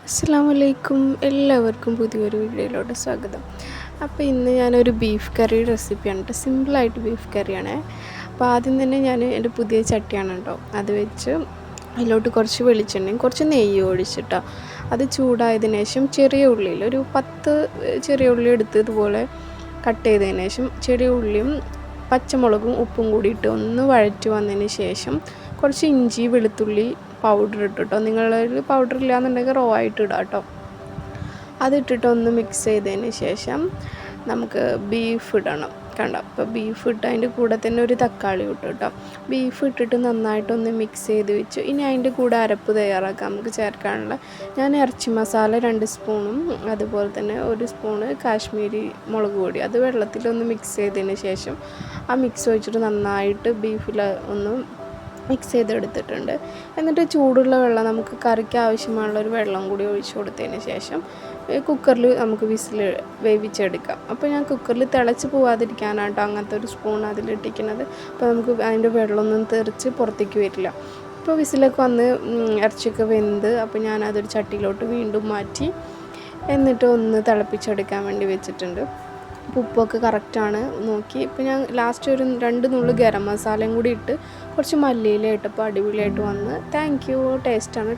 അസ്സലാമലൈക്കും, എല്ലാവർക്കും പുതിയൊരു വീഡിയോയിലോട്ട് സ്വാഗതം. അപ്പോൾ ഇന്ന് ഞാനൊരു ബീഫ് കറി റെസിപ്പിയാണ് കേട്ടോ. സിമ്പിളായിട്ട് ബീഫ് കറിയാണ്. അപ്പോൾ ആദ്യം തന്നെ ഞാൻ എൻ്റെ പുതിയ ചട്ടിയാണ് കേട്ടോ, അത് വെച്ച് അതിലോട്ട് കുറച്ച് വെളിച്ചെണ്ണയും കുറച്ച് നെയ്യ് ഒഴിച്ചിട്ടോ. അത് ചൂടായതിനു ശേഷം ചെറിയ ഉള്ളിയിൽ ഒരു 10 ചെറിയ ഉള്ളി എടുത്ത് ഇതുപോലെ കട്ട് ചെയ്തതിന് ശേഷം ചെറിയ ഉള്ളിയും പച്ചമുളകും ഉപ്പും കൂടി ഇട്ട് ഒന്ന് വഴറ്റി വന്നതിന് ശേഷം കുറച്ച് ഇഞ്ചി വെളുത്തുള്ളി പൗഡർ ഇട്ടിട്ടോ. നിങ്ങളൊരു പൗഡർ ഇല്ലയെന്നുണ്ടെങ്കിൽ റോ ആയിട്ട് ഇടാം കേട്ടോ. അതിട്ടിട്ട് ഒന്ന് മിക്സ് ചെയ്തതിന് ശേഷം നമുക്ക് ബീഫ് ഇടണം. കണ്ടോ, അപ്പോൾ ബീഫ് ഇട്ട് അതിൻ്റെ കൂടെ തന്നെ ഒരു തക്കാളി ഇട്ടു കേട്ടോ. ബീഫ് ഇട്ടിട്ട് നന്നായിട്ടൊന്ന് മിക്സ് ചെയ്ത് വെച്ചു. ഇനി അതിൻ്റെ കൂടെ അരപ്പ് തയ്യാറാക്കാം നമുക്ക് ചേർക്കാനുള്ള. ഞാൻ ഇറച്ചി മസാല 2 സ്പൂണും അതുപോലെ തന്നെ 1 സ്പൂണ് കാശ്മീരി മുളക് പൊടി അത് വെള്ളത്തിലൊന്ന് മിക്സ് ചെയ്തതിന് ശേഷം ആ മിക്സ് ഒഴിച്ചിട്ട് നന്നായിട്ട് ബീഫിൽ ഒന്ന് മിക്സ് ചെയ്തെടുത്തിട്ടുണ്ട്. എന്നിട്ട് ചൂടുള്ള വെള്ളം നമുക്ക് കറിക്ക് ആവശ്യമുള്ളൊരു വെള്ളം കൂടി ഒഴിച്ചു കൊടുത്തതിന് ശേഷം കുക്കറിൽ നമുക്ക് വിസിൽ വേവിച്ചെടുക്കാം. അപ്പോൾ ഞാൻ കുക്കറിൽ തിളച്ച് പോവാതിരിക്കാനാട്ടോ അങ്ങനത്തെ ഒരു സ്പൂൺ അതിലിട്ടിരിക്കുന്നത്. അപ്പോൾ നമുക്ക് അതിൻ്റെ വെള്ളമൊന്നും തെറിച്ച് പുറത്തേക്ക് വരില്ല. ഇപ്പോൾ വിസിലൊക്കെ വന്ന് ഇറച്ചിയൊക്കെ വെന്ത് അപ്പോൾ ഞാനതൊരു ചട്ടിയിലോട്ട് വീണ്ടും മാറ്റി എന്നിട്ട് ഒന്ന് തിളപ്പിച്ചെടുക്കാൻ വേണ്ടി വെച്ചിട്ടുണ്ട്. ഉപ്പൊക്കെ കറക്റ്റാണ് നോക്കി. ഇപ്പോൾ ഞാൻ ലാസ്റ്റ് ഒരു 2 നുള്ളു ഗരം മസാലയും കൂടി ഇട്ട് കുറച്ച് മല്ലിയില ഇട്ടപ്പോൾ അടിപൊളിയായിട്ട് വന്ന്. താങ്ക് യു, ടേസ്റ്റാണ്.